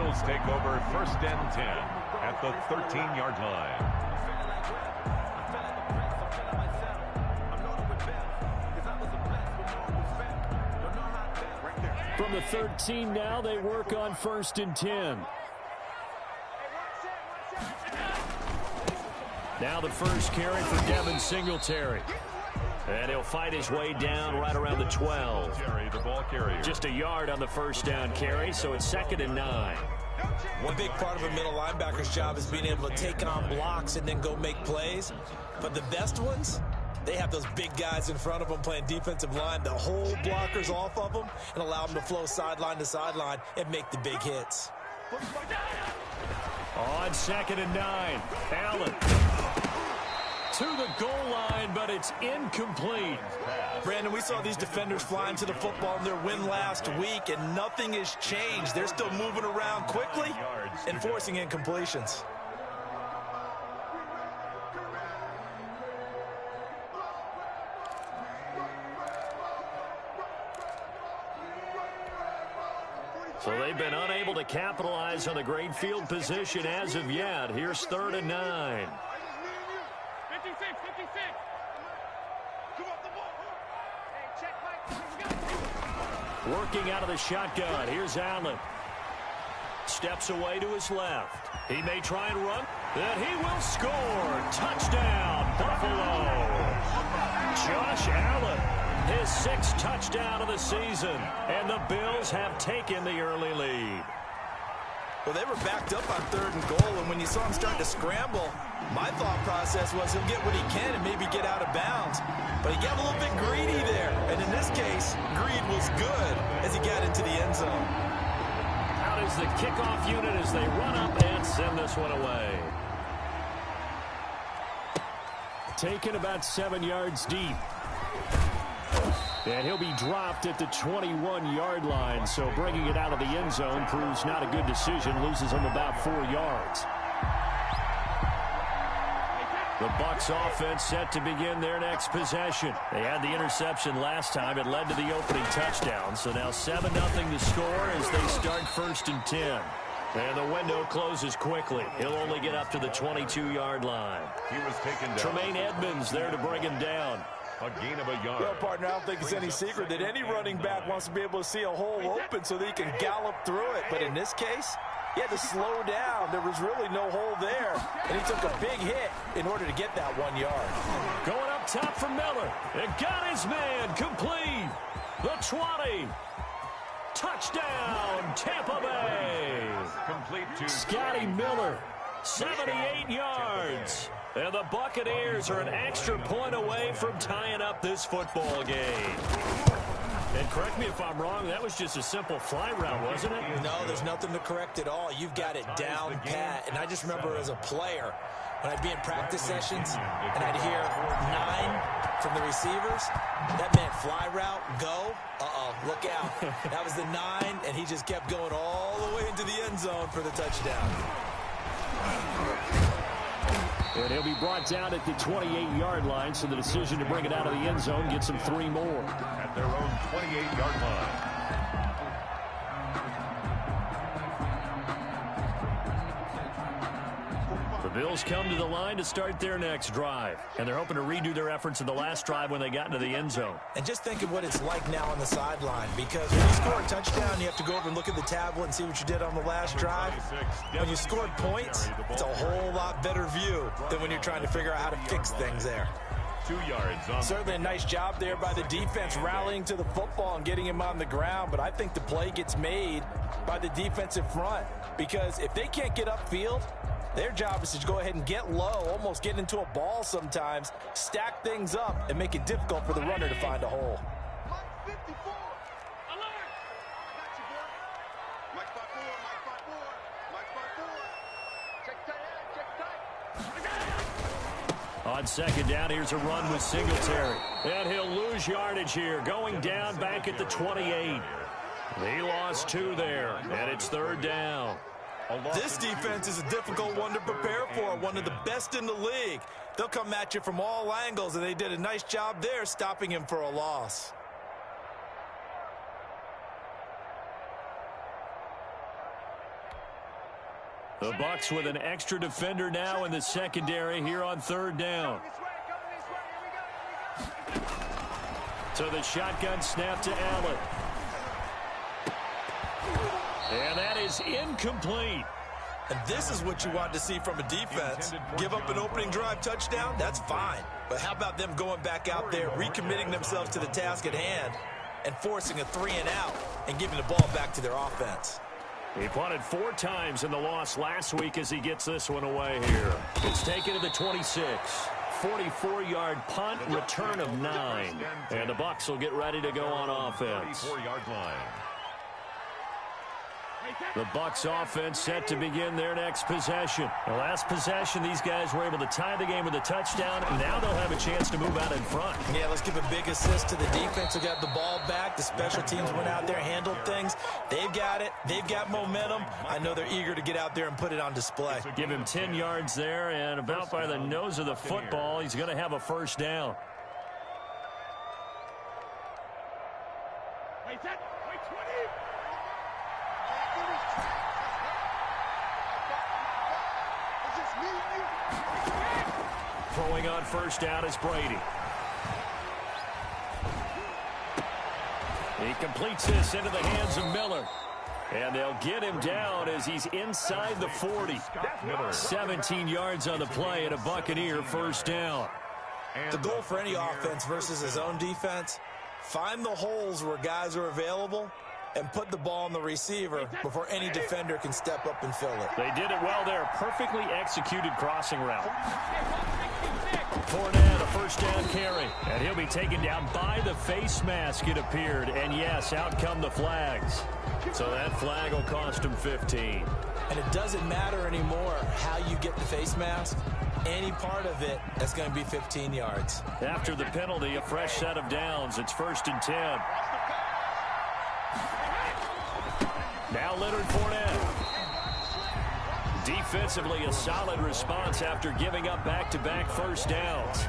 Bills take over 1st and 10 at the 13-yard line. From the 13 now, they work on 1st and 10. Now the first carry for Devin Singletary. And he'll fight his way down right around the 12. The ball carrier. Just a yard on the first down carry, so it's 2nd and 9. One big part of a middle linebacker's job is being able to take on blocks and then go make plays. But the best ones, they have those big guys in front of them playing defensive line that hold blockers off of them and allow them to flow sideline to sideline and make the big hits. On 2nd and 9, Allen to the goal line, but it's incomplete. Brandon, we saw these defenders flying to the football in their win last week, and nothing has changed. They're still moving around quickly and forcing incompletions. So they've been unable to capitalize on the great field position as of yet. Here's 3rd and 9. Working out of the shotgun. Here's Allen. Steps away to his left. He may try and run. And he will score. Touchdown, Buffalo. Josh Allen, his 6th touchdown of the season. And the Bills have taken the early lead. Well, they were backed up on 3rd and goal, and when you saw him start to scramble, my thought process was he'll get what he can and maybe get out of bounds. But he got a little bit greedy there, and in this case, greed was good as he got into the end zone. Out is the kickoff unit as they run up and send this one away. Taken about 7 yards deep. And he'll be dropped at the 21-yard line, so bringing it out of the end zone proves not a good decision, loses him about 4 yards. The Bucs offense set to begin their next possession. They had the interception last time. It led to the opening touchdown, so now 7-0 to score as they start 1st and 10. And the window closes quickly. He'll only get up to the 22-yard line. He was taken down. Tremaine Edmonds there to bring him down. A gain of a yard. Well, partner, I don't think it's any secret that any running back wants to be able to see a hole open so that he can gallop through it. But in this case, he had to slow down. There was really no hole there. And he took a big hit in order to get that 1 yard. Going up top for Miller. And got his man complete. The 20. Touchdown, Tampa Bay. Complete to Scotty Miller, 78 yards. And the Buccaneers are an extra point away from tying up this football game. And correct me if I'm wrong, that was just a simple fly route, wasn't it? No, there's nothing to correct at all. You've got it down pat. And I just remember as a player, when I'd be in practice sessions and I'd hear 9 from the receivers, that meant fly route, go. Look out. That was the 9, and he just kept going all the way into the end zone for the touchdown. And he'll be brought down at the 28-yard line, so the decision to bring it out of the end zone gets him 3 more. At their own 28-yard line. The Bills come to the line to start their next drive. And they're hoping to redo their efforts in the last drive when they got into the end zone. And just think of what it's like now on the sideline, because when you score a touchdown, you have to go over and look at the tablet and see what you did on the last drive. When you scored points, it's a whole lot better view than when you're trying to figure out how to fix things there. 2 yards. Certainly a nice job there by the defense rallying to the football and getting him on the ground, but I think the play gets made by the defensive front, because if they can't get upfield, their job is to go ahead and get low, almost get into a ball sometimes, stack things up, and make it difficult for the runner to find a hole. On 2nd down, here's a run with Singletary. And he'll lose yardage here, going down back at the 28. He lost 2 there, and it's 3rd down. This defense is a difficult one to prepare for, one of the best in the league. They'll come at you from all angles, and they did a nice job there stopping him for a loss. The Bucs with an extra defender now in the secondary here on third down. So the shotgun snap to Allen. And that is incomplete. And this is what you want to see from a defense. Give up an opening drive touchdown, that's fine. But how about them going back out there, recommitting themselves to the task at hand, and forcing a 3-and-out and giving the ball back to their offense. He punted 4 times in the loss last week as he gets this one away here. It's taken to the 26. 44-yard punt, return of 9. And the Bucs will get ready to go on offense. 44-yard line. The Bucs offense set to begin their next possession. The last possession, these guys were able to tie the game with a touchdown, and now they'll have a chance to move out in front. Yeah, let's give a big assist to the defense who got the ball back. The special teams went out there, handled things. They've got it. They've got momentum. I know they're eager to get out there and put it on display. Give him 10 yards there, and about by the nose of the football, he's going to have a first down. Throwing on first down is Brady. He completes this into the hands of Miller. And they'll get him down as he's inside the 40. 17 yards on the play and a Buccaneer first down. The goal for any offense versus his own defense, find the holes where guys are available and put the ball on the receiver before any defender can step up and fill it. They did it well there. Perfectly executed crossing route. Fournette, a first down carry. And he'll be taken down by the face mask, it appeared. And yes, out come the flags. So that flag will cost him 15. And it doesn't matter anymore how you get the face mask. Any part of it, that's going to be 15 yards. After the penalty, a fresh set of downs. It's 1st and 10. Now Leonard Fournette. Defensively, a solid response after giving up back-to-back first downs.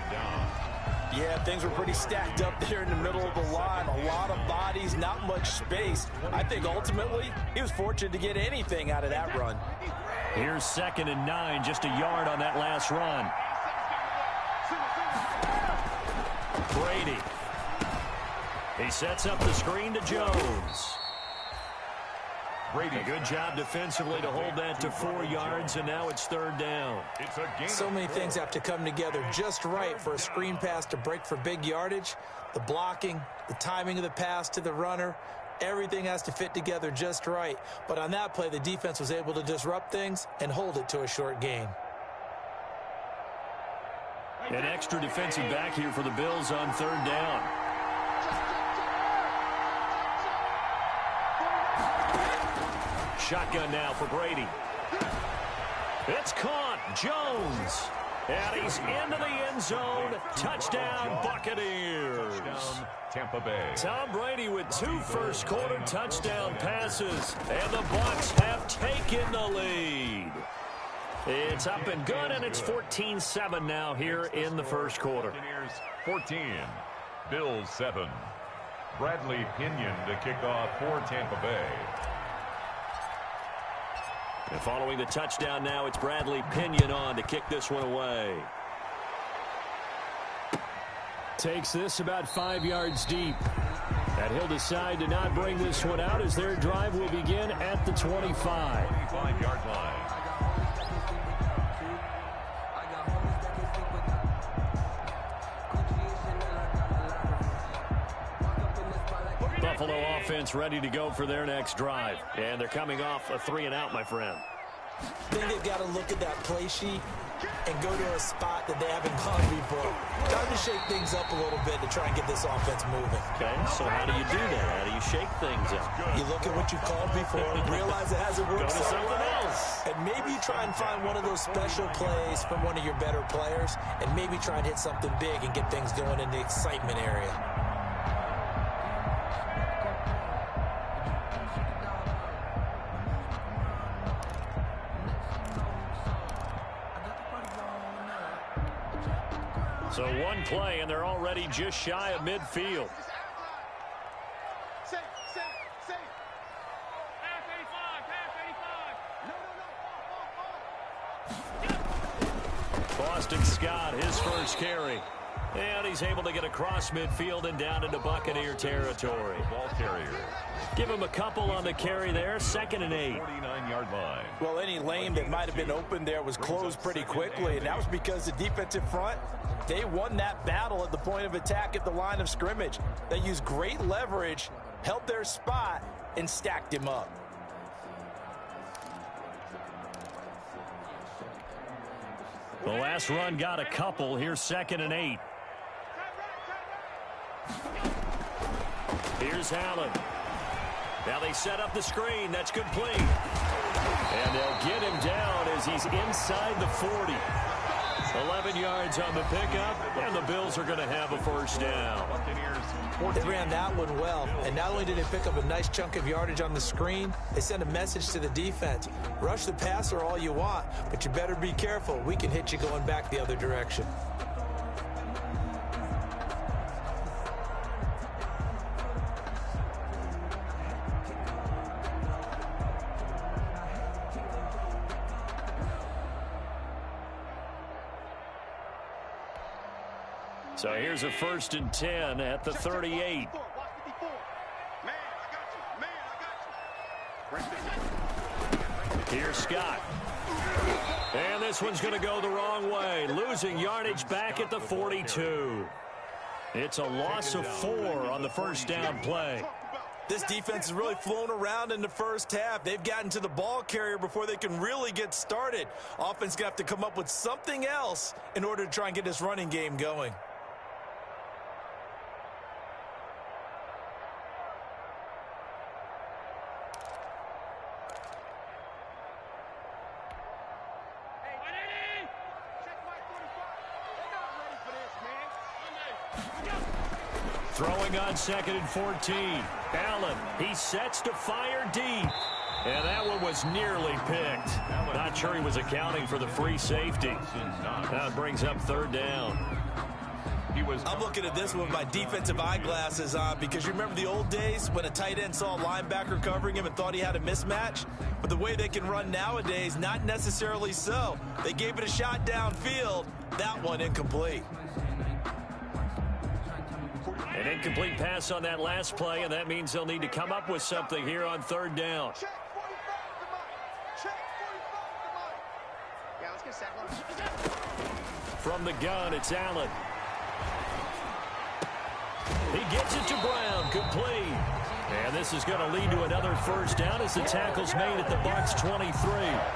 Yeah, things were pretty stacked up there in the middle of the line. A lot of bodies, not much space. I think ultimately he was fortunate to get anything out of that run. Here's 2nd and 9, just a yard on that last run. Brady. He sets up the screen to Jones. Brady. A good job defensively to hold that to 4 yards, and now it's 3rd down. It's a gain. So many things have to come together just right for a screen pass to break for big yardage. The blocking, the timing of the pass to the runner, everything has to fit together just right. But on that play, the defense was able to disrupt things and hold it to a short gain. An extra defensive back here for the Bills on 3rd down. Shotgun now for Brady. It's caught. Jones. And he's into the end zone. Touchdown, Buccaneers. Touchdown, Tampa Bay. Tom Brady with 2 first-quarter touchdown passes. And the Bucs have taken the lead. It's up and good, and it's 14-7 now here in the first quarter. Buccaneers 14, Bills 7. Bradley Pinion to kick off for Tampa Bay. And following the touchdown now, it's Bradley Pinion on to kick this one away. Takes this about 5 yards deep. And he'll decide to not bring this one out as their drive will begin at the 25. 25-yard line. Buffalo offense ready to go for their next drive. And they're coming off a 3-and-out, my friend. I think they've got to look at that play sheet and go to a spot that they haven't gone before. Time to shake things up a little bit to try and get this offense moving. Okay, so how do you do that? How do you shake things up? You look at what you called before, realize it hasn't worked Go to so something well, else. and maybe you try and find one of those special plays from one of your better players, and maybe try and hit something big and get things going in the excitement area. So one play, and they're already just shy of midfield. Boston Scott, his first carry. And he's able to get across midfield and down into Buccaneer territory. Ball carrier. Give him a couple on the carry there. 2nd and 8. 49-yard line. Well, any lane that might have been open there was closed pretty quickly, and that was because the defensive front, they won that battle at the point of attack at the line of scrimmage. They used great leverage, held their spot, and stacked him up. The last run got a couple. Here's 2nd and 8. Here's Allen. Now they set up the screen. That's complete. And they'll get him down as he's inside the 40. 11 yards on the pickup, and the Bills are going to have a first down. They ran that one well, and not only did they pick up a nice chunk of yardage on the screen, they sent a message to the defense. Rush the passer all you want, but you better be careful. We can hit you going back the other direction. So here's a 1st and 10 at the 38. Here's Scott. And this one's going to go the wrong way. Losing yardage back at the 42. It's a loss of 4 on the first down play. This defense has really flown around in the first half. They've gotten to the ball carrier before they can really get started. Offense going to have to come up with something else in order to try and get this running game going. Throwing on 2nd and 14. Allen, he sets to fire deep. And that one was nearly picked. Not sure he was accounting for the free safety. That brings up 3rd down. I'm looking at this one with my defensive eyeglasses on because you remember the old days when a tight end saw a linebacker covering him and thought he had a mismatch? But the way they can run nowadays, not necessarily so. They gave it a shot downfield. That one incomplete. An incomplete pass on that last play, and that means they'll need to come up with something here on 3rd down. From the gun, it's Allen. He gets it to Brown, complete. And this is going to lead to another first down as the tackle's made at the Bucs 23.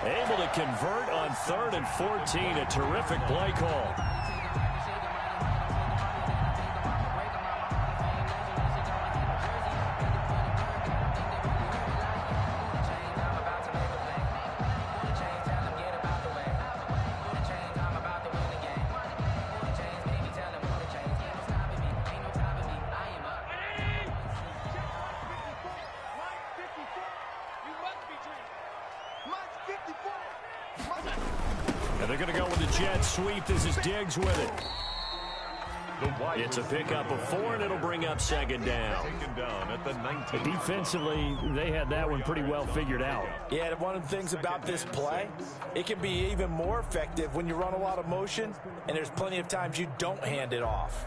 Able to convert on 3rd and 14, a terrific play call. And they're going to go with the jet sweep. This is Diggs with it. It's a pickup of 4, and it'll bring up 2nd down. Defensively, they had that one pretty well figured out. Yeah, one of the things about this play, it can be even more effective when you run a lot of motion, and there's plenty of times you don't hand it off.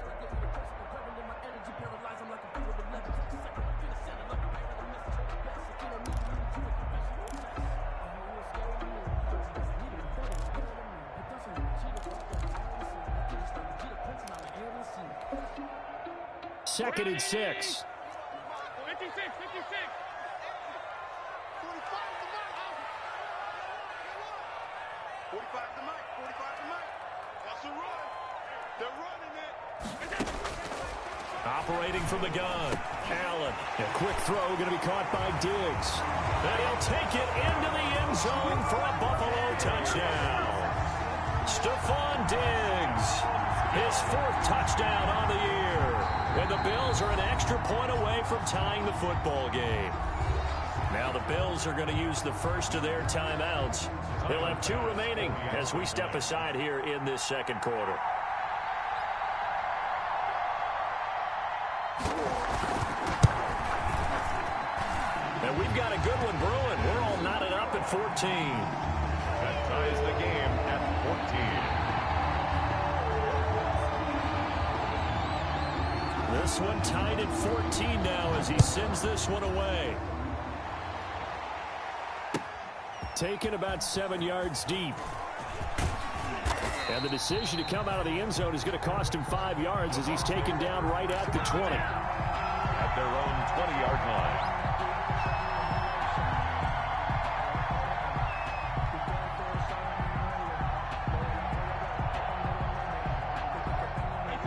Second and 6. 56. 45 to Mike. 45 to Mike. That's a run. They're running it. Operating from the gun. Allen. A quick throw going to be caught by Diggs. And he'll take it into the end zone for a Buffalo touchdown. Stephon Diggs. His 4th touchdown on the year. And the Bills are an extra point away from tying the football game. Now the Bills are going to use the first of their timeouts. They'll have 2 remaining as we step aside here in this 2nd quarter. And we've got a good one brewing. We're all knotted up at 14. That ties the game at 14. This one tied at 14 now as he sends this one away. Taken about 7 yards deep. And the decision to come out of the end zone is going to cost him 5 yards as he's taken down right at the 20. At their own 20-yard line.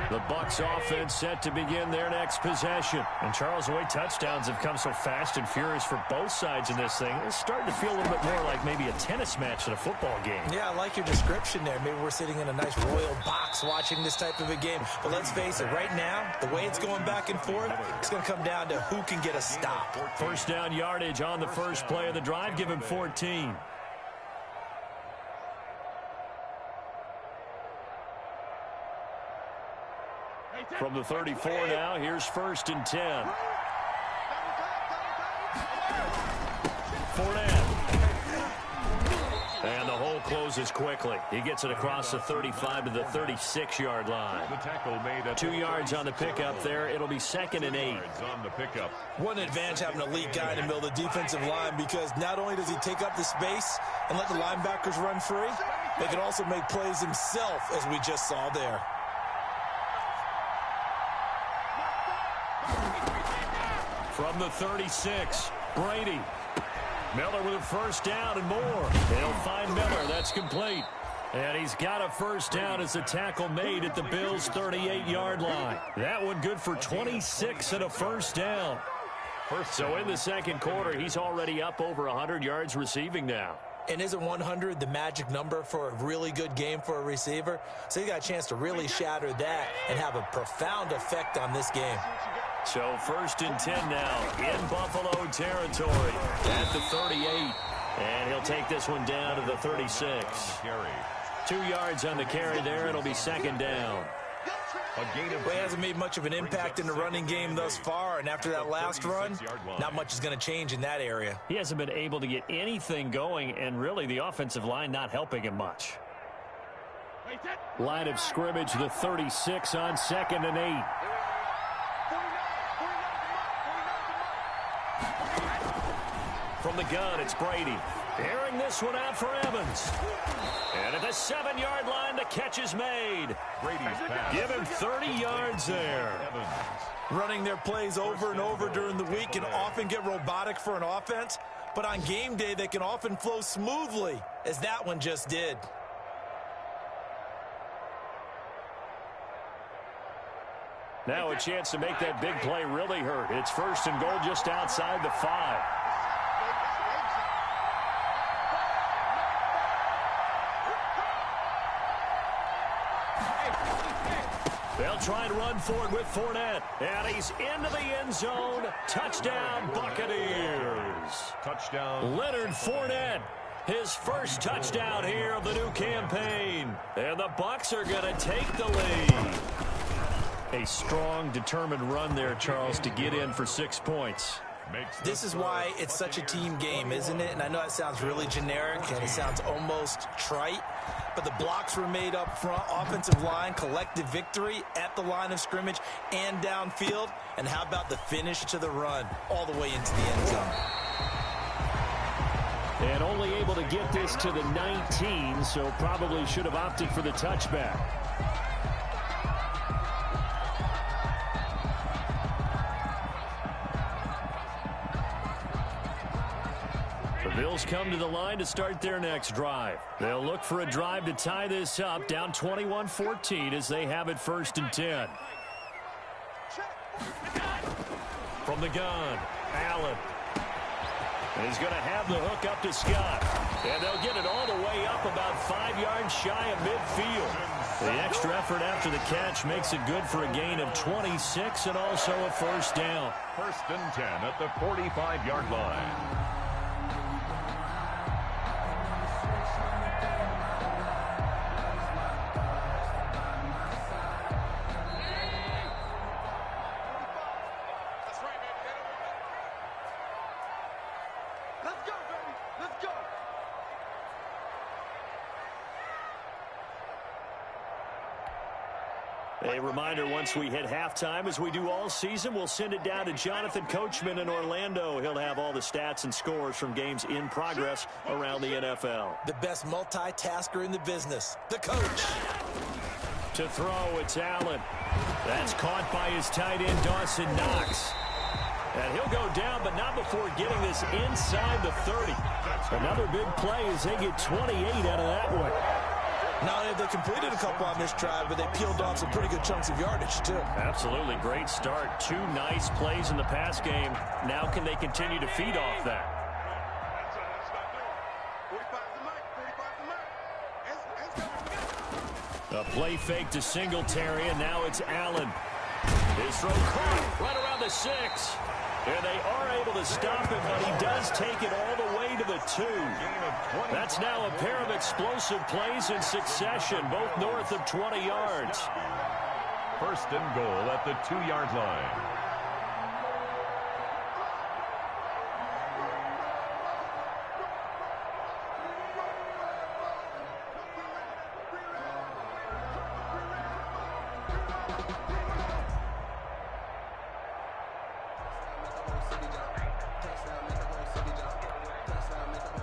The Bucs offense set to begin their next possession. And Charles, the way touchdowns have come so fast and furious for both sides in this thing, it's starting to feel a little bit more like maybe a tennis match than a football game. Yeah, I like your description there. Maybe we're sitting in a nice royal box watching this type of a game. But let's face it, right now, the way it's going back and forth, it's going to come down to who can get a stop. First down yardage on the first play of the drive. Give him 14. From the 34 now, here's 1st and 10. Fournette. And the hole closes quickly. He gets it across the 35 to the 36-yard line. The tackle made at 2 yards on the pickup there. It'll be 2nd and 8. on the pickup. One advantage having an elite guy in the middle of the defensive line, because not only does he take up the space and let the linebackers run free, they can also make plays himself, as we just saw there. From the 36, Brady. Miller with a first down and more. They'll find Miller. That's complete. And he's got a first down as the tackle made at the Bills' 38-yard line. That one good for 26 and a first down. So in the second quarter, he's already up over 100 yards receiving now. And isn't 100 the magic number for a really good game for a receiver? So he got a chance to really shatter that and have a profound effect on this game. So 1st and 10 now in Buffalo territory at the 38. And he'll take this one down to the 36. 2 yards on the carry there. It'll be 2nd down. Well, he hasn't made much of an impact in the running game thus far, and after that last run, not much is going to change in that area. He hasn't been able to get anything going, and really the offensive line not helping him much. Line of scrimmage, the 36 on 2nd and 8. From the gun, it's Brady. Airing this one out for Evans. And at the 7-yard line, the catch is made. Brady's pass. Give him 30 yards there. Evans. Running their plays over and over during the week can often get robotic for an offense, but on game day, they can often flow smoothly, as that one just did. Now a chance to make that big play really hurt. It's 1st and goal just outside the 5. They'll try and run for it with Fournette. And he's into the end zone. Touchdown, Buccaneers. Touchdown. Leonard Fournette. His first touchdown here of the new campaign. And the Bucs are going to take the lead. A strong, determined run there, Charles, to get in for 6 points. This is why it's such a team game, isn't it? And I know it sounds really generic and it sounds almost trite, but the blocks were made up front, offensive line, collective victory at the line of scrimmage and downfield. And how about the finish to the run all the way into the end zone? And only able to get this to the 19, so probably should have opted for the touchback. The Bills come to the line to start their next drive. They'll look for a drive to tie this up, down 21-14 as they have it 1st and 10. From the gun, Allen. And he's going to have the hook up to Scott. And they'll get it all the way up about 5 yards shy of midfield. The extra effort after the catch makes it good for a gain of 26 and also a first down. 1st and 10 at the 45-yard line. A reminder, once we hit halftime, as we do all season, we'll send it down to Jonathan Coachman in Orlando. He'll have all the stats and scores from games in progress around the NFL. The best multitasker in the business, the coach. To throw, it's Allen. That's caught by his tight end, Dawson Knox. And he'll go down, but not before getting this inside the 30. Another big play as they get 28 out of that one. Not only have they completed a couple on this drive, but they peeled off some pretty good chunks of yardage, too. Absolutely. Great start. 2 nice plays in the pass game. Now can they continue to feed off that? A play fake to Singletary, and now it's Allen. His throw caught right around the 6. And they are able to stop him, but he does take it all the way to the 2. That's now a pair of explosive plays in succession, both north of 20 yards. First and goal at the 2-yard line.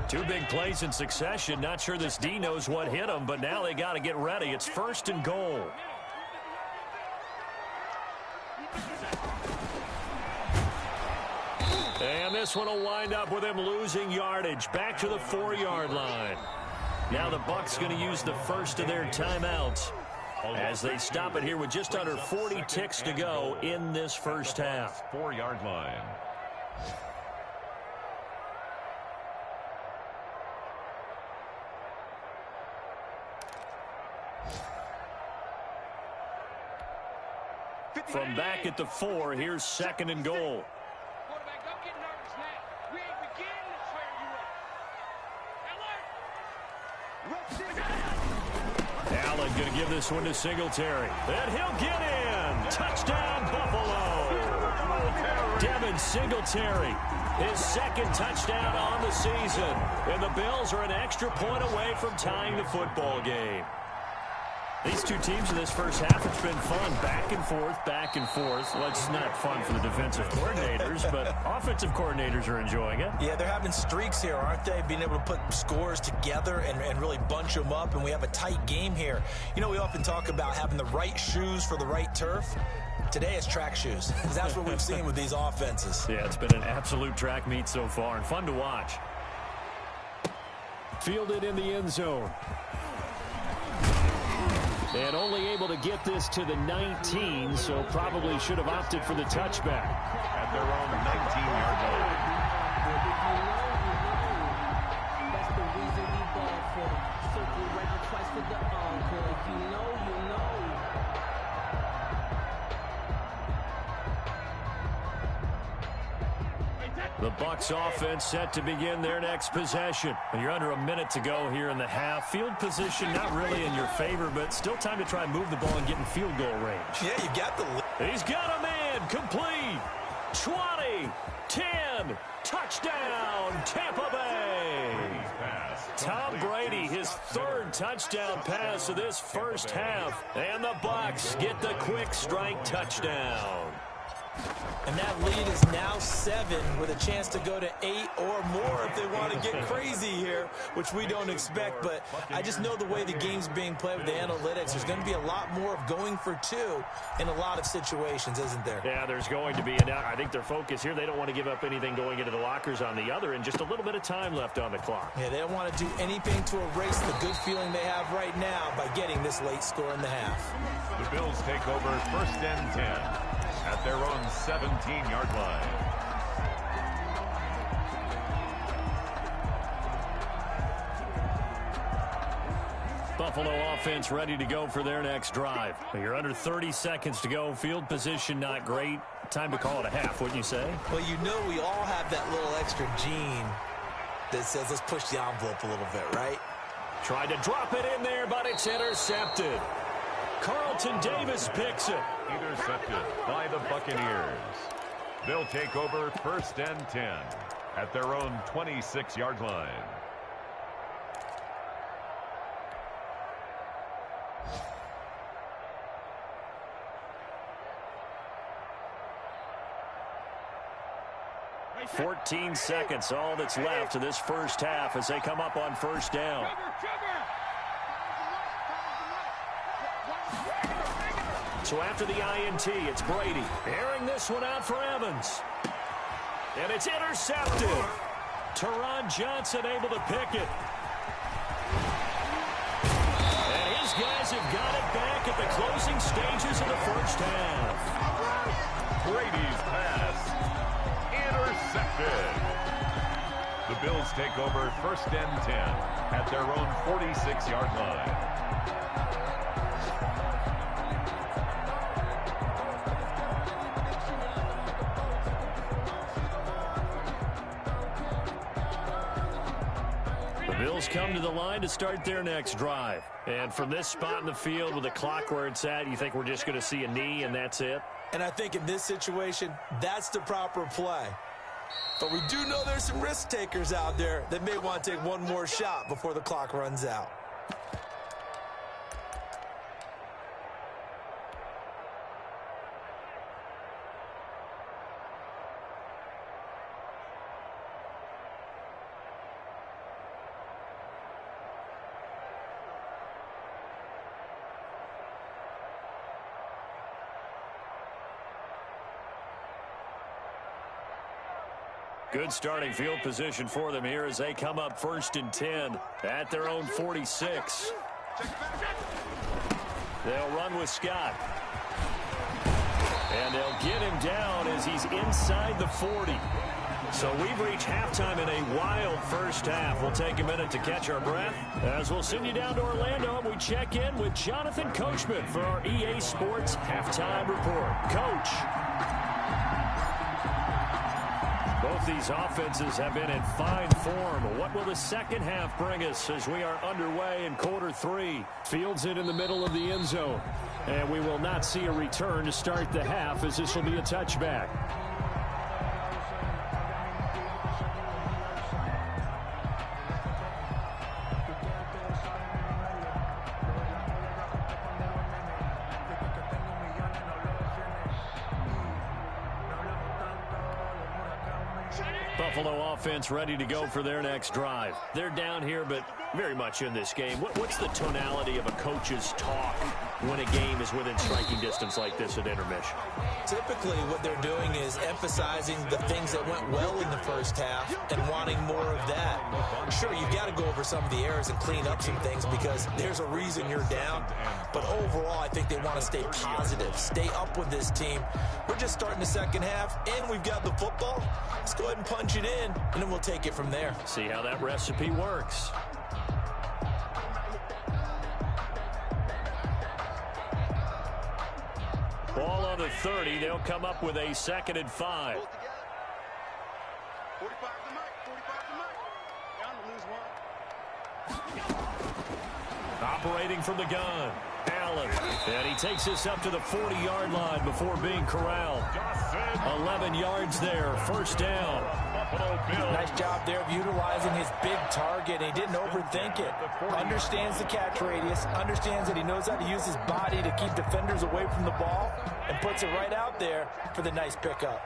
Two big plays in succession. Not sure this D knows what hit him, but now they got to get ready. It's first and goal. And this one will wind up with him losing yardage. Back to the 4-yard line. Now the Bucs going to use the first of their timeouts as they stop it here with just under 40 ticks to go in this first half. 4-yard line. From back at the 4, here's second and goal. Quarterback, don't get nervous now. We ain't beginning to wear you out. Allen going to give this one to Singletary. And he'll get in. Touchdown, Buffalo. Devin Singletary, his second touchdown on the season. And the Bills are an extra point away from tying the football game. These two teams in this first half, it's been fun. Back and forth, back and forth. Well, it's not fun for the defensive coordinators, but offensive coordinators are enjoying it. Yeah, they're having streaks here, aren't they? Being able to put scores together and really bunch them up, and we have a tight game here. You know, we often talk about having the right shoes for the right turf. Today it's track shoes, because that's what we've seen with these offenses. Yeah, it's been an absolute track meet so far, and fun to watch. Fielded in the end zone. And only able to get this to the 19, so probably should have opted for the touchback. At their own 19-yard line. That's the reason we ball for. Circle right twice for the encore. If you know, you know. The Bucs offense set to begin their next possession. And you're under a minute to go here in the half. Field position not really in your favor, but still time to try and move the ball and get in field goal range. Yeah, you got the... He's got a man. Complete. 20. 10. Touchdown. Tampa Bay. Tom Brady, his third touchdown pass of this first half. And the Bucs get the quick strike touchdown. And that lead is now 7 with a chance to go to 8 or more if they want to get crazy here, which we don't expect. But I just know the way the game's being played with the analytics, there's going to be a lot more of going for 2 in a lot of situations, isn't there? Yeah, there's going to be. And I think their focus here, they don't want to give up anything going into the lockers on the other, and just a little bit of time left on the clock. Yeah, they don't want to do anything to erase the good feeling they have right now by getting this late score in the half. The Bills take over first and 10 at their own 17-yard line. Buffalo offense ready to go for their next drive. You're under 30 seconds to go. Field position not great. Time to call it a half, wouldn't you say? Well, you know we all have that little extra gene that says let's push the envelope a little bit, right? Tried to drop it in there, but it's intercepted. Carlton Davis picks it. Intercepted by the Buccaneers. They'll take over first and 10 at their own 26-yard line. 14 seconds, all that's left of this first half as they come up on first down. So after the INT, it's Brady airing this one out for Evans. And it's intercepted. Teron Johnson able to pick it. And his guys have got it back at the closing stages of the first half. Brady's pass intercepted. The Bills take over first and 10 at their own 46-yard line. Bills come to the line to start their next drive. And from this spot in the field with the clock where it's at, you think we're just going to see a knee and that's it? And I think in this situation, that's the proper play. But we do know there's some risk takers out there that may want to take one more shot before the clock runs out. Good starting field position for them here as they come up first and 10 at their own 46. They'll run with Scott. And they'll get him down as he's inside the 40. So we've reached halftime in a wild first half. We'll take a minute to catch our breath as we'll send you down to Orlando and we check in with Jonathan Coachman for our EA Sports Halftime Report. Coach. Both these offenses have been in fine form. What will the second half bring us as we are underway in quarter 3? Fields it in the middle of the end zone. And we will not see a return to start the half as this will be a touchback. Buffalo offense ready to go for their next drive. They're down here, but very much in this game. What's the tonality of a coach's talk when a game is within striking distance like this at intermission? Typically, what they're doing is emphasizing the things that went well in the first half and wanting more of that. Sure, you've got to go over some of the errors and clean up some things because there's a reason you're down. But overall, I think they want to stay positive, stay up with this team. We're just starting the second half, and we've got the football. Let's go ahead and punch it in, and then we'll take it from there. See how that recipe works. Ball on the 30. They'll come up with a 2nd and 5. 45 to Mike. 45 to Mike. Down to lose one. Operating from the gun. Allen. And he takes this up to the 40-yard line before being corralled. 11 yards there. First down. Nice job there of utilizing his big target. He didn't overthink it. Understands the catch radius. Understands that he knows how to use his body to keep defenders away from the ball. And puts it right out there for the nice pickup.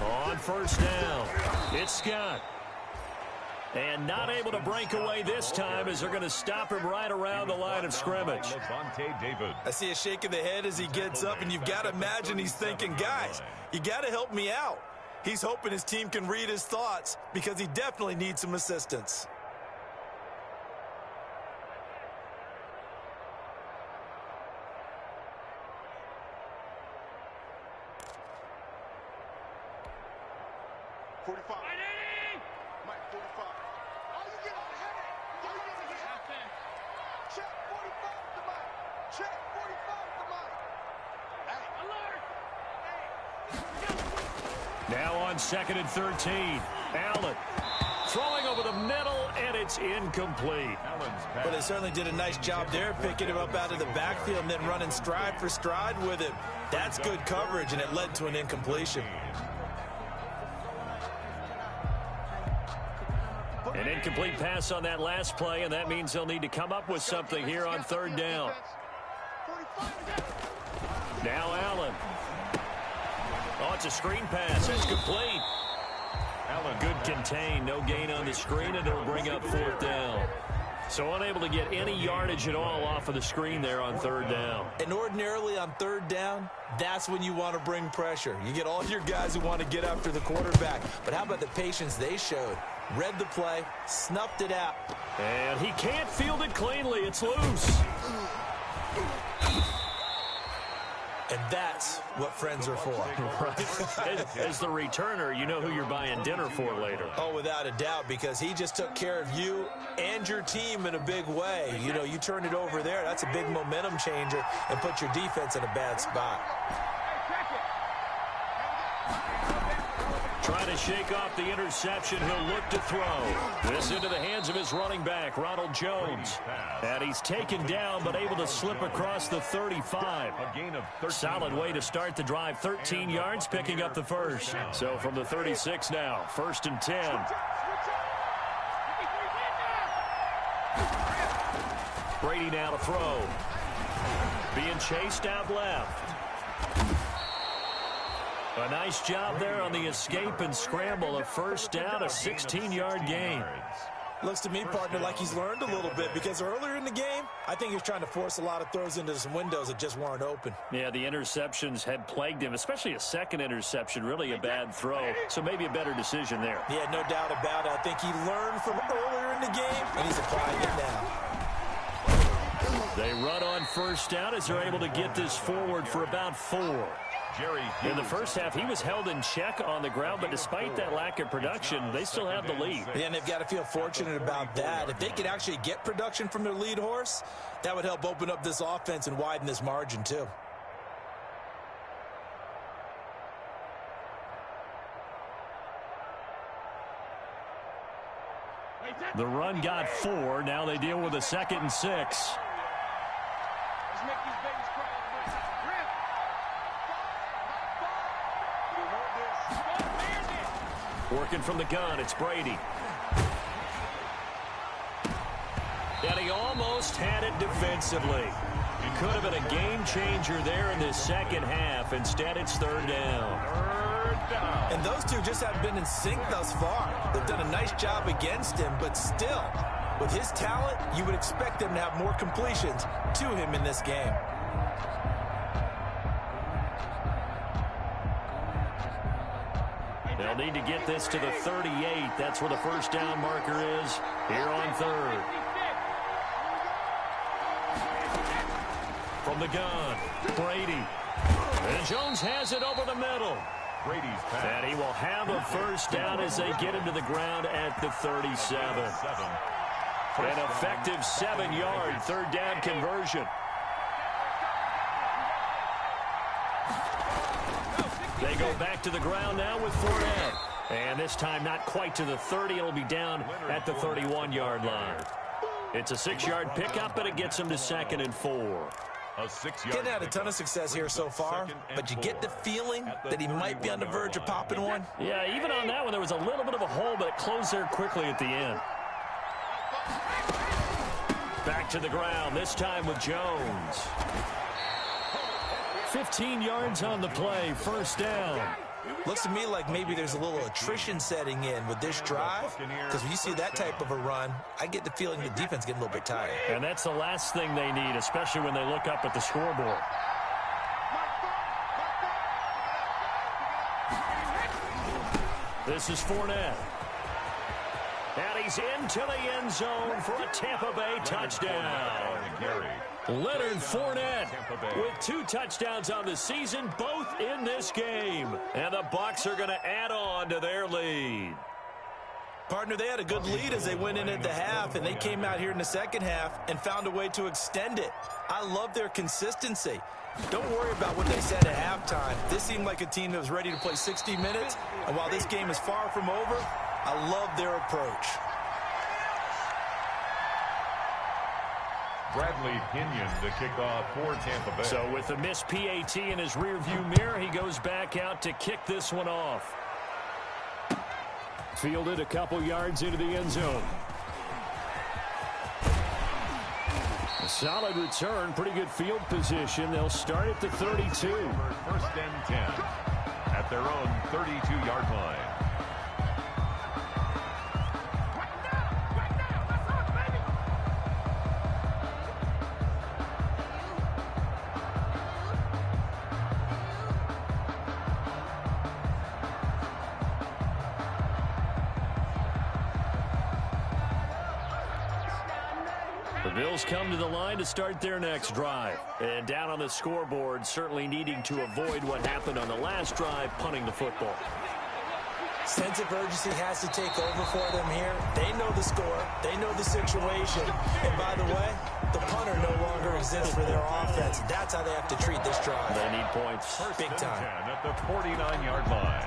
On first down, it's Scott. And not able to break away this time as they're going to stop him right around the line of scrimmage. Lavonte David. I see a shake of the head as he gets up, and you've got to imagine he's thinking, guys, you got to help me out. He's hoping his team can read his thoughts because he definitely needs some assistance. Now on 2nd and 13. Allen throwing over the middle, and it's incomplete. But they certainly did a nice job there, picking him up out of the backfield and then running stride for stride with him. That's good coverage, and it led to an incompletion. An incomplete pass on that last play, and that means they'll need to come up with something here on 3rd down. Now Allen. Oh, it's a screen pass. It's complete. Allen. Good contain. No gain on the screen, and it'll bring up 4th down. So unable to get any yardage at all off of the screen there on 3rd down. And ordinarily on 3rd down, that's when you want to bring pressure. You get all your guys who want to get after the quarterback. But how about the patience they showed? Read the play, snuffed it out. And he can't field it cleanly. It's loose. And that's what friends are for. Right. As the returner, you know who you're buying dinner for later. Oh, without a doubt, because he just took care of you and your team in a big way. You know, you turn it over there, that's a big momentum changer and put your defense in a bad spot. Trying to shake off the interception. He'll look to throw. This into the hands of his running back, Ronald Jones. And he's taken down, but able to slip across the 35. A gain of 13. Solid way to start the drive. 13 yards, picking up the first. So from the 36 now, 1st and 10. Brady now to throw. Being chased out left. A nice job there on the escape and scramble. A 1st down, a 16-yard gain. Looks to me, partner, like he's learned a little bit, because earlier in the game, I think he was trying to force a lot of throws into some windows that just weren't open. Yeah, the interceptions had plagued him, especially a second interception, really a bad throw. So maybe a better decision there. Yeah, no doubt about it. I think he learned from earlier in the game, and he's applying it now. They run on 1st down as they're able to get this forward for about 4. In the first half, he was held in check on the ground, but despite that lack of production, they still have the lead. Yeah, and they've got to feel fortunate about that. If they could actually get production from their lead horse, that would help open up this offense and widen this margin too. The run got 4. Now they deal with a 2nd and 6. Let's make these babies cry. Working from the gun, it's Brady. And he almost had it defensively. He could have been a game changer there in this 2nd half. Instead, it's 3rd down. And those two just haven't been in sync thus far. They've done a nice job against him, but still, with his talent, you would expect them to have more completions to him in this game. They'll need to get this to the 38. That's where the 1st down marker is here on 3rd. From the gun, Brady. And Jones has it over the middle. Brady's pass. And he will have a 1st down as they get him to the ground at the 37. An effective 7-yard 3rd down conversion. They go back to the ground now with Fournette. And this time not quite to the 30. It'll be down at the 31-yard line. It's a 6-yard pickup, and it gets him to 2nd and 4. Getting had a ton of success here so far, but you get the feeling that he might be on the verge of popping one. Yeah, even on that one, there was a little bit of a hole, but it closed there quickly at the end. Back to the ground, this time with Jones. 15 yards on the play, 1st down. Looks to me like maybe there's a little attrition setting in with this drive, because when you see that type of a run, I get the feeling the defense getting a little bit tired. And that's the last thing they need, especially when they look up at the scoreboard. This is Fournette. And he's into the end zone for a Tampa Bay touchdown. Leonard Fournette with 2 touchdowns on the season, both in this game. And the Bucs are going to add on to their lead. Partner, they had a good lead as they went in at the half, and they came out here in the 2nd half and found a way to extend it. I love their consistency. Don't worry about what they said at halftime. This seemed like a team that was ready to play 60 minutes, and while this game is far from over, I love their approach. Bradley Pinion to kick off for Tampa Bay. So with the missed PAT in his rearview mirror, he goes back out to kick this one off. Fielded a couple yards into the end zone. Solid return, pretty good field position. They'll start at the 32. First and 10 at their own 32-yard line. The Bills come to the line to start their next drive. And down on the scoreboard, certainly needing to avoid what happened on the last drive, punting the football. Sense of urgency has to take over for them here. They know the score. They know the situation. And by the way, the punter no longer exists for their offense. That's how they have to treat this drive. They need points. Big time. At the 49-yard line.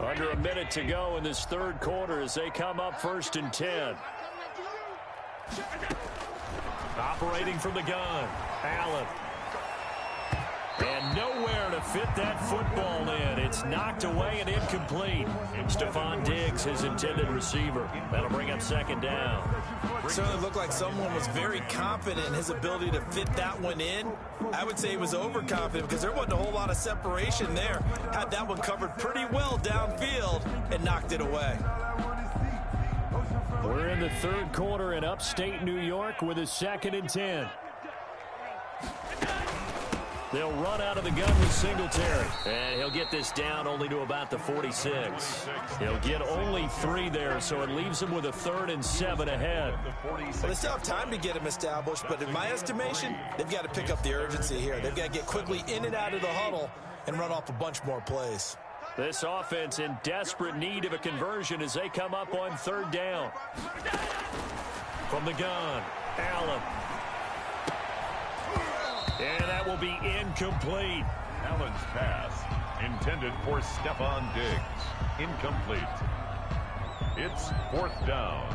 Under a minute to go in this third quarter as they come up first and 10. Operating from the gun, Allen. And nowhere to fit that football in. It's knocked away and incomplete. Stephon Diggs, his intended receiver. That'll bring up second down. Certainly looked like someone was very confident in his ability to fit that one in. I would say he was overconfident because there wasn't a whole lot of separation there. Had that one covered pretty well downfield and knocked it away. We're in the third quarter in upstate New York with a second and 10. They'll run out of the gun with Singletary. And he'll get this down only to about the 46. He'll get only 3 there, so it leaves him with a 3rd and 7 ahead. Well, they still have time to get him established, but in my estimation, they've got to pick up the urgency here. They've got to get quickly in and out of the huddle and run off a bunch more plays. This offense in desperate need of a conversion as they come up on 3rd down. From the gun, Allen. And that will be incomplete. Allen's pass intended for Stephon Diggs. Incomplete. It's 4th down.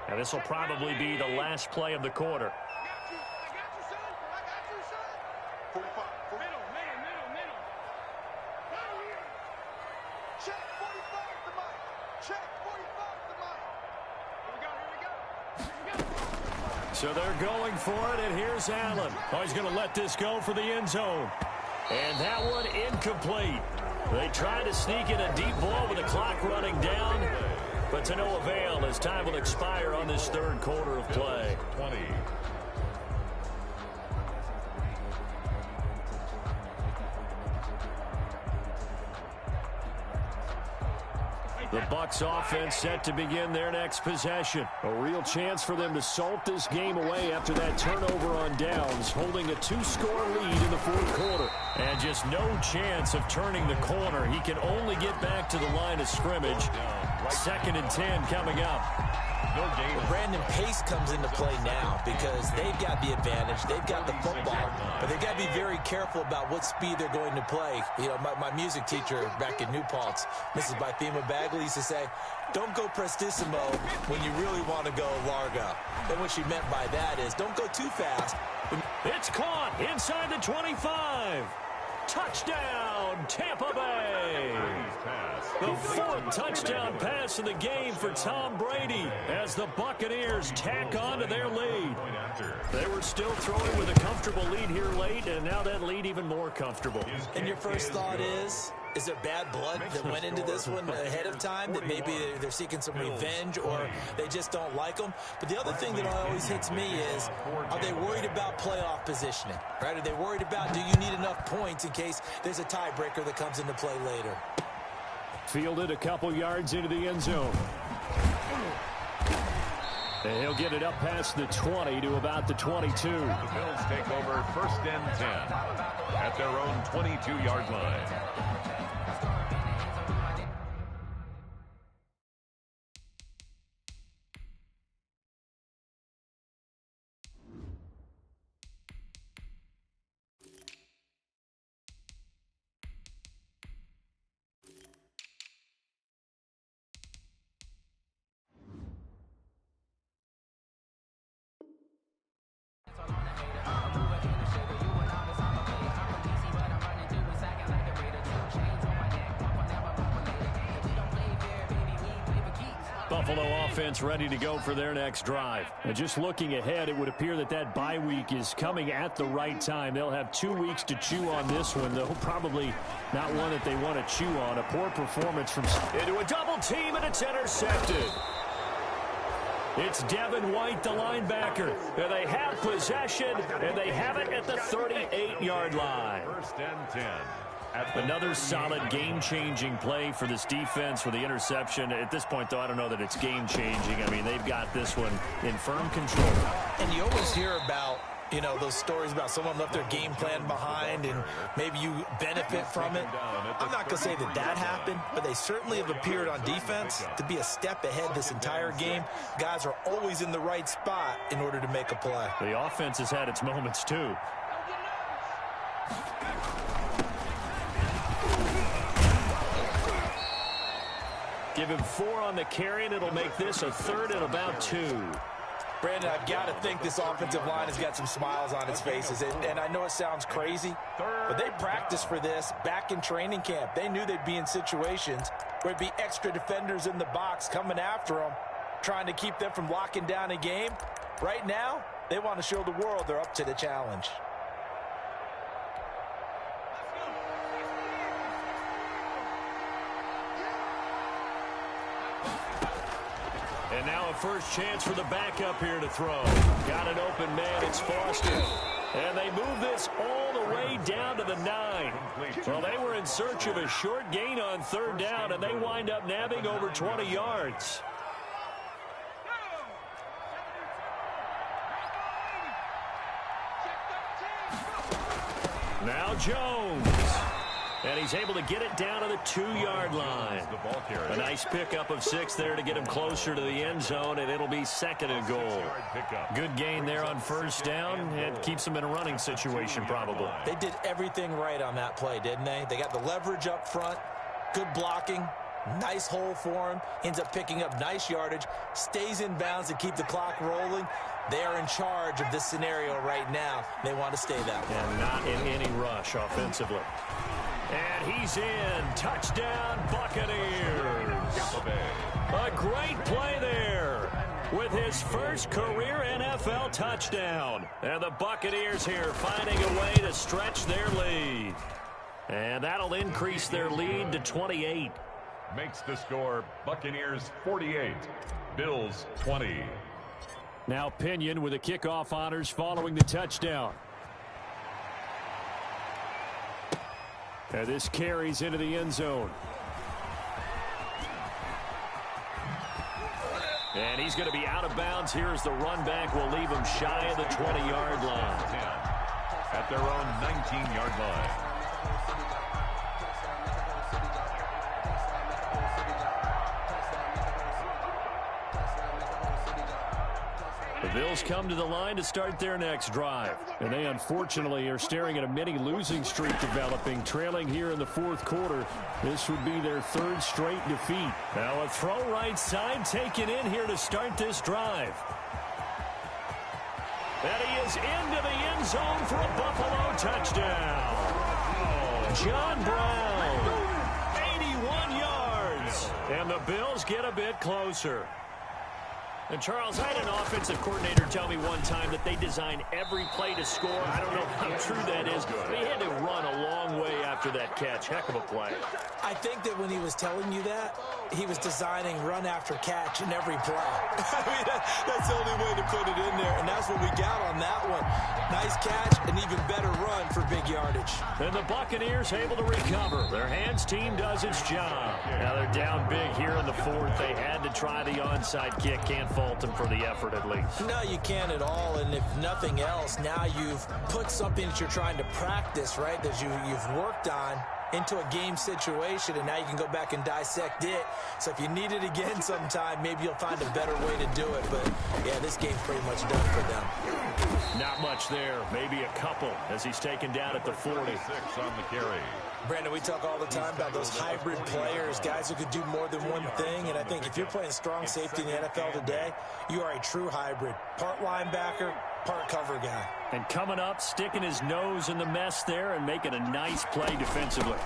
And this will probably be the last play of the quarter. So they're going for it, and here's Allen. Oh, he's going to let this go for the end zone. And that one incomplete. They tried to sneak in a deep ball with the clock running down, but to no avail as time will expire on this third quarter of play. 20. The Bucs offense set to begin their next possession. A real chance for them to salt this game away after that turnover on downs, holding a 2-score lead in the fourth quarter. And just no chance of turning the corner. He can only get back to the line of scrimmage. 2nd and 10 coming up. Well, Brandon Pace comes into play now because they've got the advantage. They've got the football, but they've got to be very careful about what speed they're going to play. You know, my music teacher back in New Paltz, Mrs. Bythema Bagley, used to say, don't go prestissimo when you really want to go largo. And what she meant by that is don't go too fast. It's caught inside the 25. Touchdown, Tampa Bay. The 4th touchdown pass of the game for Tom Brady as the Buccaneers tack on to their lead. They were still throwing with a comfortable lead here late, and now that lead even more comfortable. And your first thought is there bad blood that went into this one ahead of time, that maybe they're seeking some revenge or they just don't like them? But the other thing that always hits me is, are they worried about playoff positioning? Right? Are they worried about, do you need enough points in case there's a tiebreaker that comes into play later? Fielded a couple yards into the end zone. And he'll get it up past the 20 to about the 22. The Bills take over 1st and 10 at their own 22-yard line. Buffalo offense ready to go for their next drive. And just looking ahead, it would appear that that bye week is coming at the right time. They'll have 2 weeks to chew on this one, though probably not one that they want to chew on. A poor performance from into a double team, and it's intercepted. It's Devin White, the linebacker. And they have possession, and they have it at the 38-yard line. First and 10. Another solid game-changing play for this defense for the interception. At this point, though, I don't know that it's game-changing. I mean, they've got this one in firm control. And you always hear about, you know, those stories about someone left their game plan behind and maybe you benefit from it. I'm not going to say that that happened, but they certainly have appeared on defense to be a step ahead this entire game. Guys are always in the right spot in order to make a play. The offense has had its moments, too. Give him 4 on the carry, and it'll make this a 3rd and about 2. Brandon, I've got to think this offensive line has got some smiles on its faces. And I know it sounds crazy, but they practiced for this back in training camp. They knew they'd be in situations where it'd be extra defenders in the box coming after them, trying to keep them from locking down a game. Right now, they want to show the world they're up to the challenge. And now a first chance for the backup here to throw. Got an open man. It's Foster. And they move this all the way down to the 9. Well, they were in search of a short gain on 3rd down, and they wind up nabbing over 20 yards. Now Jones. And he's able to get it down to the 2-yard line. A nice pickup of 6 there to get him closer to the end zone, and it'll be 2nd and goal. Good gain there on 1st down, and keeps them in a running situation probably. They did everything right on that play, didn't they? They got the leverage up front, good blocking, nice hole for him, ends up picking up nice yardage, stays in bounds to keep the clock rolling. They are in charge of this scenario right now. They want to stay that way. And not in any rush offensively. And he's in. Touchdown, Buccaneers. A great play there with his first career NFL touchdown. And the Buccaneers here finding a way to stretch their lead. And that'll increase their lead to 28. Makes the score Buccaneers 48, Bills 20. Now Pinion with the kickoff honors following the touchdown. And this carries into the end zone. And he's going to be out of bounds here as the run back will leave him shy of the 20-yard line. 10 at their own 19-yard line. The Bills come to the line to start their next drive. And they unfortunately are staring at a mini losing streak developing, trailing here in the 4th quarter. This would be their 3rd straight defeat. Now a throw right side taken in here to start this drive. And he is into the end zone for a Buffalo touchdown. John Brown, 81 yards. And the Bills get a bit closer. And, Charles, I had an offensive coordinator tell me one time that they design every play to score. I don't know how true that is, but he had to run a long way after that catch. Heck of a play. I think that when he was telling you that, he was designing run after catch in every play. I mean, that's the only way to put it in there, and that's what we got on that one. Nice catch, an even better run for big yardage. And the Buccaneers able to recover. Their hands team does its job. Now they're down big here in the 4th. They had to try the onside kick. Can't fault them for the effort at least. No, you can't at all, and if nothing else, now you've put something that you're trying to practice, right, that you've worked on into a game situation, and now you can go back and dissect it. So if you need it again sometime, maybe you'll find a better way to do it. But, yeah, this game's pretty much done for them. Not much there. Maybe a couple as he's taken down at the 40. 46 on the carry. Brandon, we talk all the time about those hybrid players, guys who could do more than one thing. And I think if you're playing strong safety in the NFL today, you are a true hybrid. Part linebacker, part cover guy. And coming up, sticking his nose in the mess there and making a nice play defensively.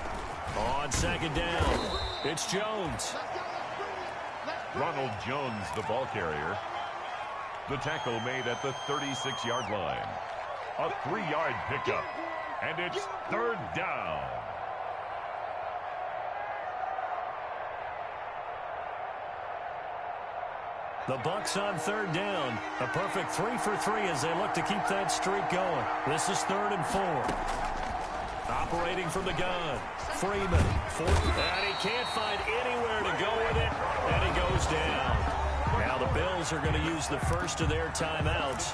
On 2nd down, it's Jones. Ronald Jones, the ball carrier. The tackle made at the 36-yard line. A 3-yard pickup, and it's third down. The Bucs on third down. A perfect 3 for 3 as they look to keep that streak going. This is 3rd and 4. Operating from the gun. Freeman. And he can't find anywhere to go with it. And he goes down. Now the Bills are going to use the first of their timeouts.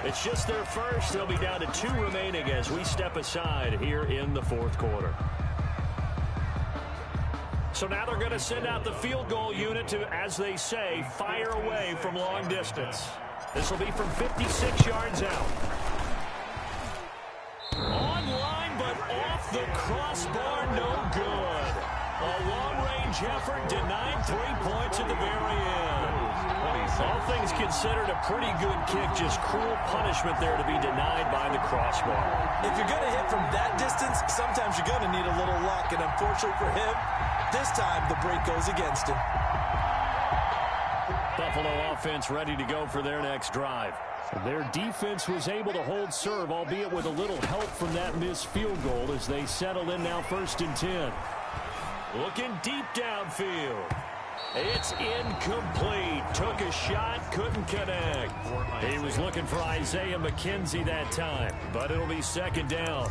It's just their first. They'll be down to 2 remaining as we step aside here in the 4th quarter. So now they're going to send out the field goal unit to, as they say, fire away from long distance. This will be from 56 yards out. Online, but off the crossbar, no good. A long-range effort denied 3 points at the very end. All things considered, a pretty good kick, just cruel punishment there to be denied by the crossbar. If you're going to hit from that distance, sometimes you're going to need a little luck, and unfortunately for him, this time the break goes against him. Buffalo offense ready to go for their next drive. Their defense was able to hold serve, albeit with a little help from that missed field goal as they settle in now 1st and 10. Looking deep downfield. It's incomplete. Took a shot, couldn't connect. He was looking for Isaiah McKenzie that time, but it'll be 2nd down.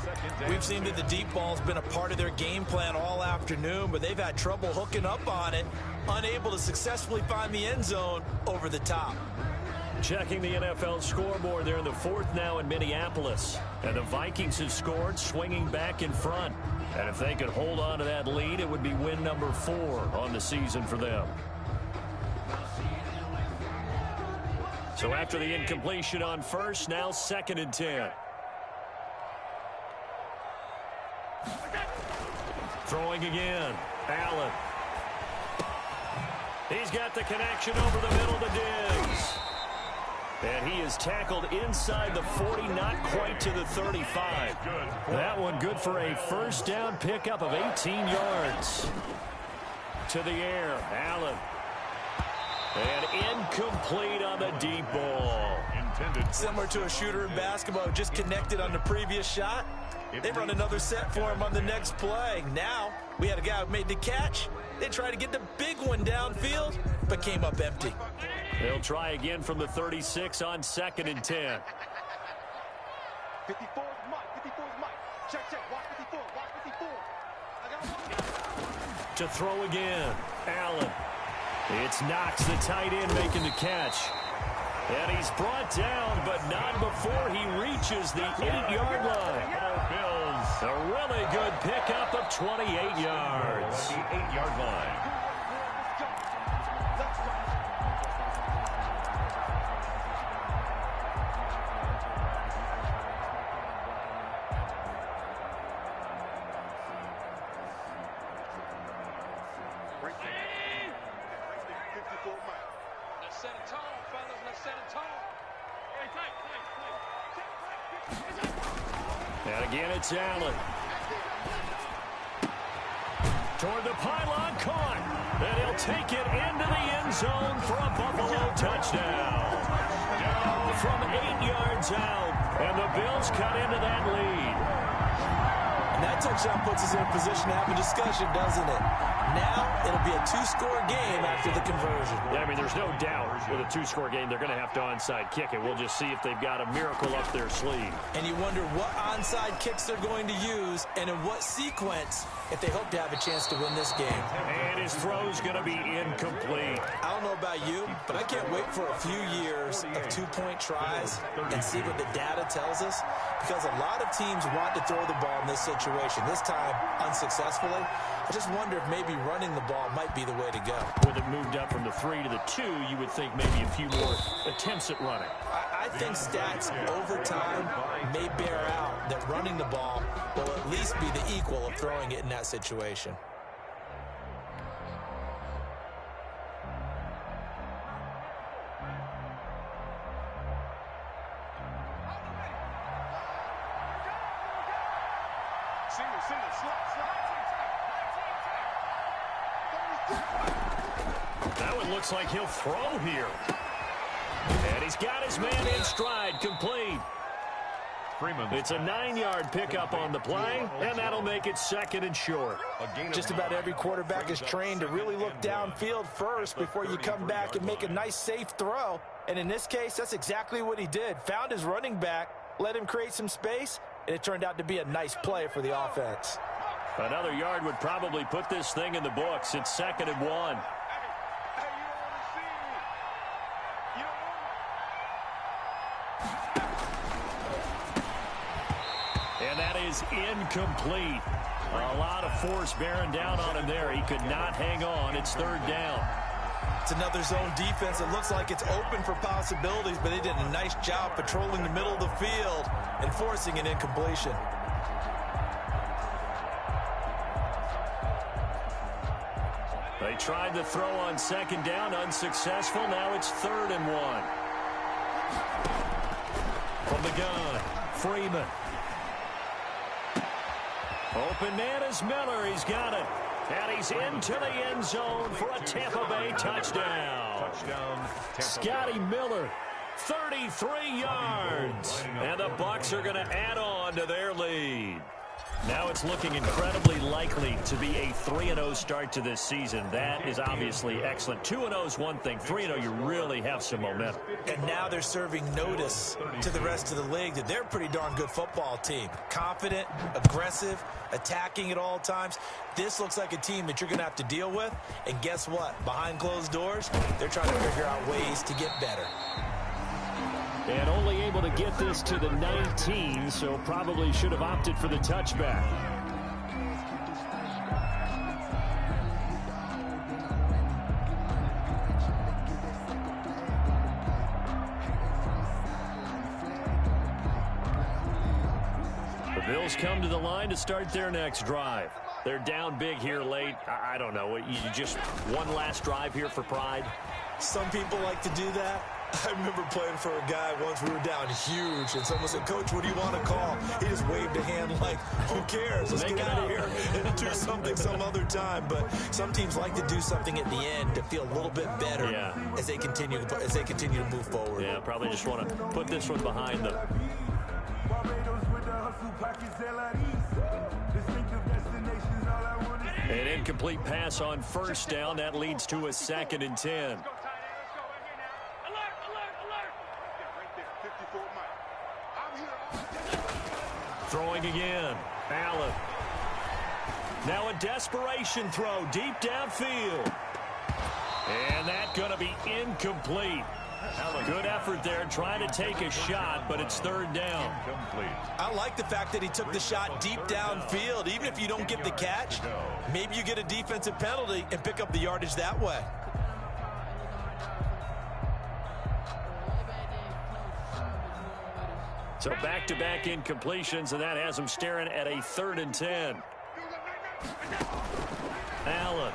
We've seen that the deep ball's been a part of their game plan all afternoon, but they've had trouble hooking up on it, unable to successfully find the end zone over the top. Checking the NFL scoreboard, they're in the 4th now in Minneapolis. And the Vikings have scored, swinging back in front. And if they could hold on to that lead, it would be win number 4 on the season for them. So after the incompletion on first, now 2nd and 10. Throwing again. Allen. He's got the connection over the middle to Diggs. And he is tackled inside the 40, not quite to the 35. That one good for a 1st down pickup of 18 yards. To the air, Allen. And incomplete on the deep ball. Similar to a shooter in basketball, just connected on the previous shot. They run another set for him on the next play. Now, we had a guy who made the catch. They tried to get the big one downfield, but came up empty. They'll try again from the 36 on 2nd and 10. 54 is Mike. 54 is Mike. Check. Watch 54. Watch 54. I got one. To throw again. Allen. It's Knox, the tight end, making the catch. And he's brought down, but not before he reaches the 8-yard line. Bills. A really good pickup of 28 yards. The 8-yard line. Let's set a tone, fellas. Let's set a tone. And again, it's Allen. Toward the pylon, caught. And he'll take it into the end zone for a Buffalo touchdown. From 8 yards out. And the Bills cut into that lead. And that touchdown puts us in a position to have a discussion, doesn't it? Now, it'll be a 2-score game after the conversion. Yeah, I mean, there's no doubt with a 2-score game, they're going to have to onside kick it. We'll just see if they've got a miracle up their sleeve. And you wonder what onside kicks they're going to use and in what sequence if they hope to have a chance to win this game. And his throw's going to be incomplete. I don't know about you, but I can't wait for a few years of 2-point tries and see what the data tells us, because a lot of teams want to throw the ball in this situation. This time, unsuccessfully. I just wonder if maybe running the ball might be the way to go. With it moved up from the 3 to the 2, you would think maybe a few more attempts at running. I think stats over time may bear out that running the ball will at least be the equal of throwing it in that situation. That one looks like he'll throw here. And he's got his man in stride, complete. It's a 9-yard pickup on the play, and that'll make it 2nd and short. Just about every quarterback is trained to really look downfield first before you come back and make a nice, safe throw. And in this case, that's exactly what he did. Found his running back, let him create some space, and it turned out to be a nice play for the offense. Another yard would probably put this thing in the books. It's 2nd and 1. And that is incomplete. A lot of force bearing down on him there. He could not hang on. It's 3rd down. It's another zone defense. It looks like it's open for possibilities, but they did a nice job patrolling the middle of the field and forcing an incompletion. They tried to throw on 2nd down, unsuccessful. Now it's 3rd and 1. From the gun, Freeman. Open man is Miller. He's got it. And he's into the end zone for a Tampa Bay touchdown. Scotty Miller, 33 yards. And the Bucs are going to add on to their lead. Now it's looking incredibly likely to be a 3-0 start to this season. That is obviously excellent. 2-0 is one thing. 3-0, you really have some momentum. And now they're serving notice to the rest of the league that they're a pretty darn good football team. Confident, aggressive, attacking at all times. This looks like a team that you're going to have to deal with. And guess what? Behind closed doors, they're trying to figure out ways to get better. And only able to get this to the 19, so probably should have opted for the touchback. The Bills come to the line to start their next drive. They're down big here late. I don't know. You just one last drive here for pride? Some people like to do that. I remember playing for a guy once. We were down huge, and someone said, "Coach, what do you want to call?" He just waved a hand like, "Who cares? Let's get out of here and do something some other time." But some teams like to do something at the end to feel a little bit better as they continue to move forward. Yeah, probably just want to put this one behind them. An incomplete pass on 1st down. That leads to a 2nd and 10. Throwing again. Allen. Now a desperation throw deep downfield. And that's going to be incomplete. Good effort there trying to take a shot, but it's 3rd down. I like the fact that he took the shot deep downfield. Even if you don't get the catch, maybe you get a defensive penalty and pick up the yardage that way. So back-to-back incompletions, and that has them staring at a 3rd and 10. Allen.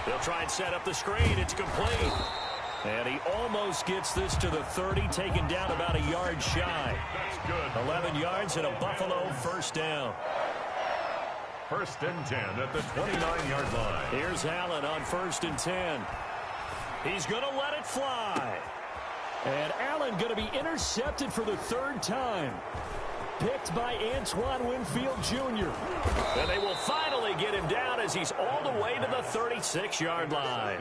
They'll try and set up the screen. It's complete. And he almost gets this to the 30, taken down about a yard shy. 11 yards and a Buffalo 1st down. 1st and 10 at the 29-yard line. Here's Allen on 1st and 10. He's going to let it fly. And Allen going to be intercepted for the 3rd time. Picked by Antoine Winfield Jr. And they will finally get him down as he's all the way to the 36-yard line.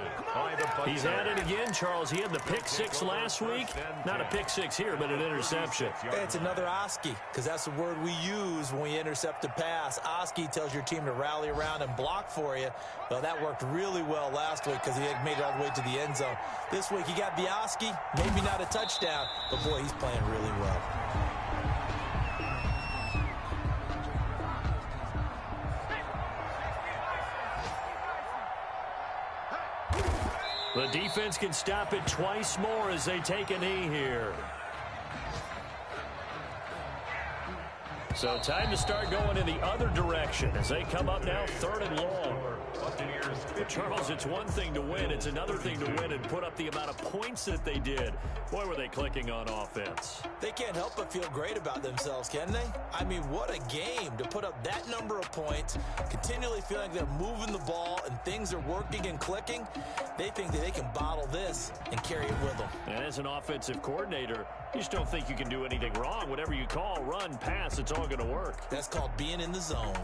He's at it again, Charles. He had the pick 6 last week. Not a pick 6 here, but an interception. It's another Oski, because that's the word we use when we intercept a pass. Oski tells your team to rally around and block for you. Well, that worked really well last week because he had made it all the way to the end zone. This week he got the Oski, maybe not a touchdown, but boy, he's playing really well. The defense can stop it twice more as they take a knee here. So time to start going in the other direction as they come up now 3rd and long. Charles, it's one thing to win. It's another thing to win and put up the amount of points that they did. Boy, were they clicking on offense. They can't help but feel great about themselves, can they? I mean, what a game to put up that number of points, continually feeling they're moving the ball and things are working and clicking. They think that they can bottle this and carry it with them. And as an offensive coordinator, you just don't think you can do anything wrong. Whatever you call, run, pass, it's all going to work. That's called being in the zone.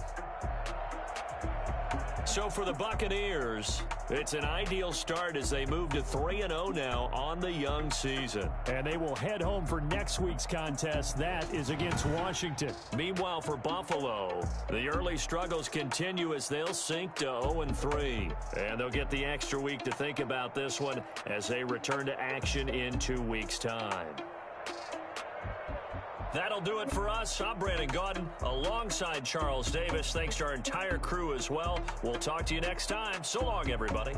So for the Buccaneers, it's an ideal start as they move to 3-0 now on the young season. And they will head home for next week's contest. That is against Washington. Meanwhile, for Buffalo, the early struggles continue as they'll sink to 0-3. And they'll get the extra week to think about this one as they return to action in 2 weeks' time. That'll do it for us. I'm Brandon Gaudin alongside Charles Davis. Thanks to our entire crew as well. We'll talk to you next time. So long, everybody.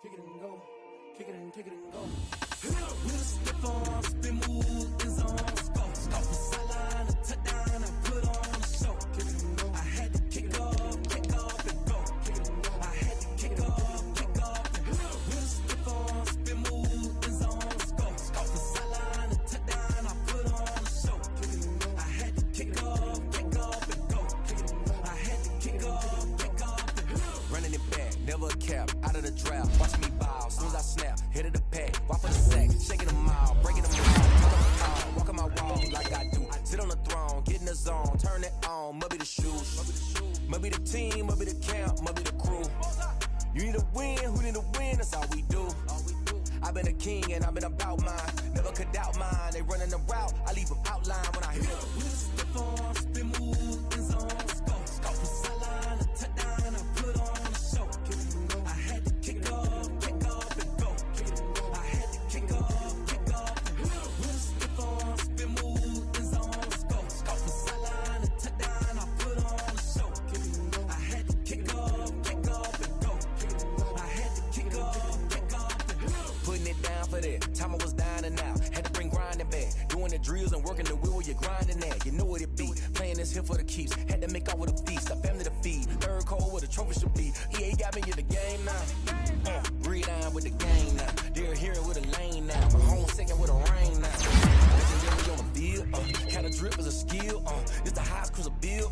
kick it and go, kick it and go. With a stiff arm, spin move, in zone, go. Off the sideline, a touchdown, I put on a show. Kick it and go. I had to kick off and go. Kick it and go. I had to kick off and go. With a stiff arm, spin move, in zone, go. Off the sideline, a touchdown, I put on a show. Kick it and go. I had to kick off and go. Kick it and go. I had to kick off and go. Running it back, never a cap, out of the draft. Watch me bow, soon as I snap, hit of the pack, walk for the sack, shaking them out, breaking them out, walking my wall like I do. Sit on the throne, get in the zone, turn it on, must be the shoes, must be the team, must be the camp, must be the crew. You need a win, who need a win, that's all we do. I've been a king and I've been about mine, never could doubt mine. They running the route, I leave them outline when I hit them. With a stiff arm, spin move, in zone, go. Off the sideline, a touchdown, I put on a show. Kick it and go. I had to kick off and go. Kick it and go. I had to kick off and go. With a stiff arm, spin move, in zone, go. Off the sideline, a touchdown, I put on a show. Kick it and go. I had to kick off and go. Kick it and go. I had to kick off and go. Putting it down for that, time I was dying and out. Had to bring grinding back, doing the drills and working the wheel where you're grinding at. You know what it be, playing this here for the keeps. Had to make out with a feast, a family to feed. Third cold where the trophy should be. EA got me in the game now. Read on with the game now. They're hearing with a lane now. My home second with a rain now. Legendary on the field, kind of drip is a skill. It's the highest cruiser bill.